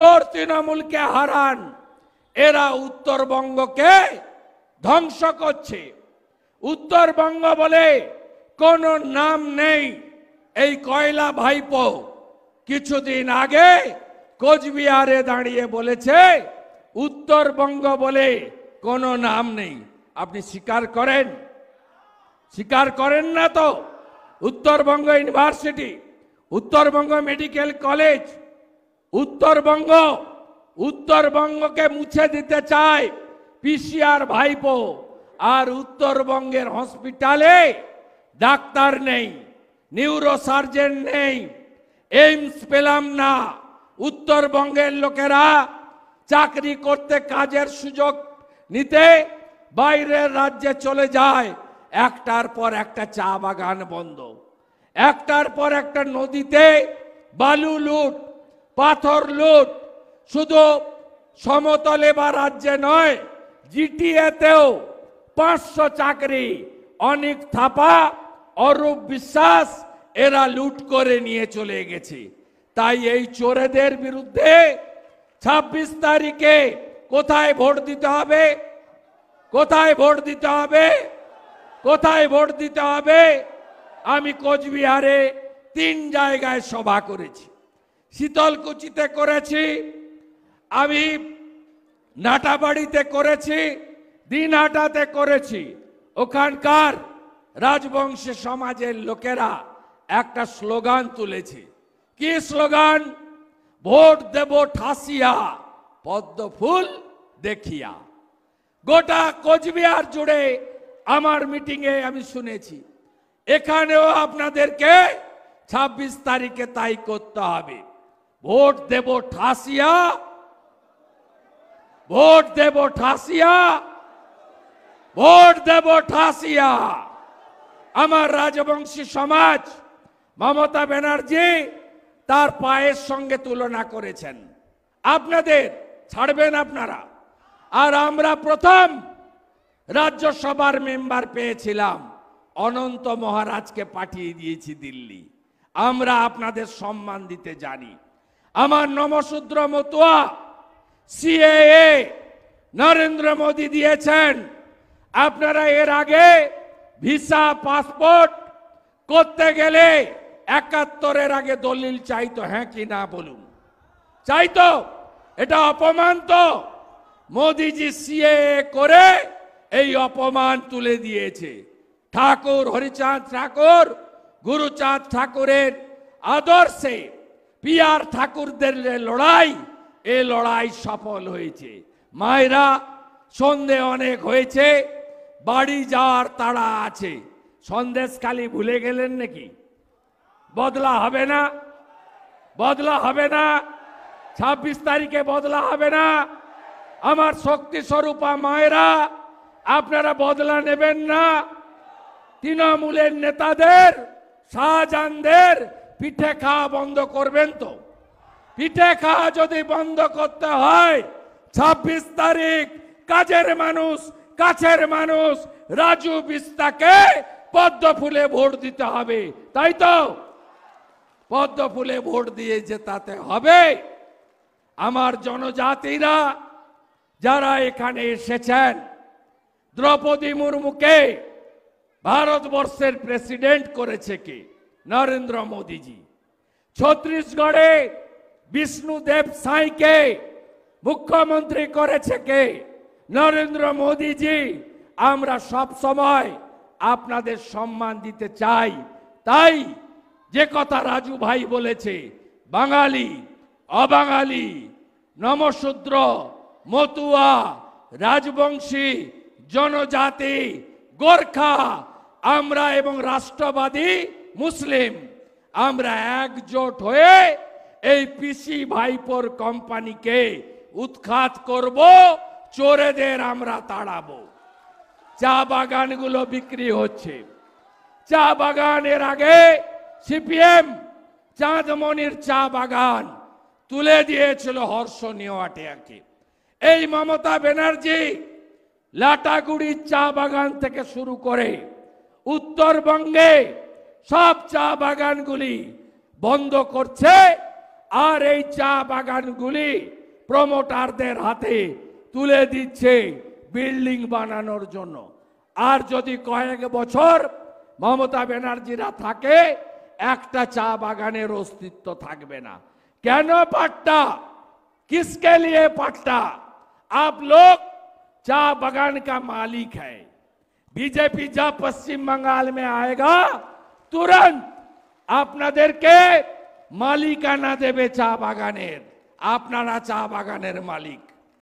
और তৃণমূলকে হারান, এরা উত্তরবঙ্গকে ধ্বংস করছে। উত্তরবঙ্গ বলে কোনো নাম নেই। এই কয়লা ভাইপো কিছুদিন আগে কোচবিহারে দাঁড়িয়ে বলেছে উত্তরবঙ্গ বলে কোনো নাম নেই। আপনি স্বীকার করেন? স্বীকার করেন না তো? Uttarbanga university, Uttarbanga medical college, উত্তরবঙ্গকে মুছে দিতে চায় পিসিআর ভাইপো। আর উত্তরবঙ্গের হসপিটালে ডাক্তার নেই, নিউরোসার্জন নেই, এইমস পেলাম না। উত্তরবঙ্গের লোকেরা চাকরি করতে, কাজের সুযোগ নিতে বাইরের রাজ্যে চলে যায়। একটার পর একটা চা বাগান বন্ধ, একটার পর একটা নদীতে বালু লুট, পাথর লুট। শুধু সমতলে বা রাজ্যে নয়, জিটিএতেও 500 চাকরি অনেক থাপা, অরূপ বিশ্বাস এরা লুট করে নিয়ে চলে গেছে। তাই এই চোরেদের বিরুদ্ধে 26 তারিখে কোথায় ভোট দিতে হবে? কোথায় ভোট দিতে হবে? কোথায় ভোট দিতে হবে? আমি কোচবিহারে 3 জায়গায় সভা করেছি। শীতলকুচিতে করেছি, আমি নাটাবাড়িতে করেছি, দিনহাটাতে করেছি। ওখানকার রাজবংশী সমাজের লোকেরা একটা স্লোগান তুলেছে। কি স্লোগান? ভোট দেব ঠাসিয়া, পদ্ম ফুল দেখিয়া। গোটা কোচবিহার জুড়ে আমার মিটিংয়ে আমি শুনেছি। এখানেও আপনাদেরকে 26 তারিখে তাই করতে হবে। ভোট দেব ঠাসিয়া, ভোট দেব ঠাসিয়া, ভোট দেব ঠাসিয়া। আমার রাজবংশী সমাজ মমতা ব্যানার্জি তার পায়ের সঙ্গে তুলনা করেছেন। আপনাদের ছাড়বেন আপনারা? আর আমরা প্রথম রাজ্যসভার মেম্বার পেয়েছিলাম, অনন্ত মহারাজকে পাঠিয়ে দিয়েছি দিল্লি। আমরা আপনাদের সম্মান দিতে জানি। আমার নমশূদ্র মতুয়া সিএএ নরেন্দ্র মোদী দিয়েছেন। আপনারা এর আগে ভিসা পাসপোর্ট করতে গেলে 71-এর আগে দলিল চাইতো, হ্যাঁ কি না বলুন? চাইতো? এটা অপমান তো। মোদীজি সিএএ করে এই অপমান তুলে দিয়েছে। ঠাকুর হরিচাঁদ ঠাকুর, গুরুচাঁদ ঠাকুরের আদর্শে পিআর ঠাকুরদের লড়াই, এ লড়াই সফল হয়েছে। মায়েরা, সন্ধে অনেক হয়েছে, বাড়ি যাওয়ার তাড়া আছে। সন্দেশখালি ভুলে গেলেন নাকি? বদলা হবে না? বদলা হবে না? 26 তারিখে বদলা হবে না? আমার শক্তি স্বরূপা মায়েরা, আপনারা বদলা নেবেন না? তৃণমূলের নেতাদের, শাহজাহানদের পিঠে খাওয়া বন্ধ করবেন তো? পিঠে খাওয়া যদি বন্ধ করতে হয়, 26 তারিখ কাজের মানুষ, কাছের মানুষ রাজু বিস্তাকে পদ্ম ফুলে ভোট দিতে হবে, তাই তো? পদ্ম ফুলে ভোট দিয়ে জেতাতে হবে। আমার জনজাতিরা যারা এখানে এসেছেন, দ্রৌপদী মুর্মুকে ভারতবর্ষের প্রেসিডেন্ট করেছে কে? নরেন্দ্র মোদীজি। ছত্তিশগড়ে বিষ্ণুদেব সাইকে মুখ্যমন্ত্রী করেছে কে? নরেন্দ্র মোদীজি। আমরা সব সময় আপনাদের সম্মান দিতে চাই। তাই যে কথা রাজু ভাই বলেছে, বাঙালি, অবাঙালি, নমশূদ্র, মতুয়া, রাজবংশী, জনজাতি, গোর্খা, আমরা এবং রাষ্ট্রবাদী মুসলিম, আমরা একজোট হয়ে এই পিসি ভাইপোর কোম্পানিকে উৎখাত করব, চোরেদের আমরা তাড়াবো। চা বাগানগুলো বিক্রি হচ্ছে। চা বাগানের আগে সিপিএম চাঁদমণির চা বাগান তুলে দিয়েছিল হর্ষ নেওয়াটিয়াকে। এই মমতা ব্যানার্জি লাটাগুড়ির চা বাগান থেকে শুরু করে উত্তরবঙ্গে সব চা বাগানগুলি বন্ধ করছে। আর এই চা বাগানগুলি প্রমোটারদের হাতে তুলে দিচ্ছে বিল্ডিং বানানোর জন্য। আর যদি কয়েক বছর মমতা ব্যানার্জিরা থাকে, একটা চা বাগানের अस्तित्व থাকবে না। কেন पट्टा? किसके लिए पट्टा? आप लोग चा बागान का मालिक है। बीजेपी जब पश्चिम बंगाल में आएगा तुरंत আপনাদেরকে মালিকানা দেবে চা বাগানের। আপনারা চা বাগানের মালিক।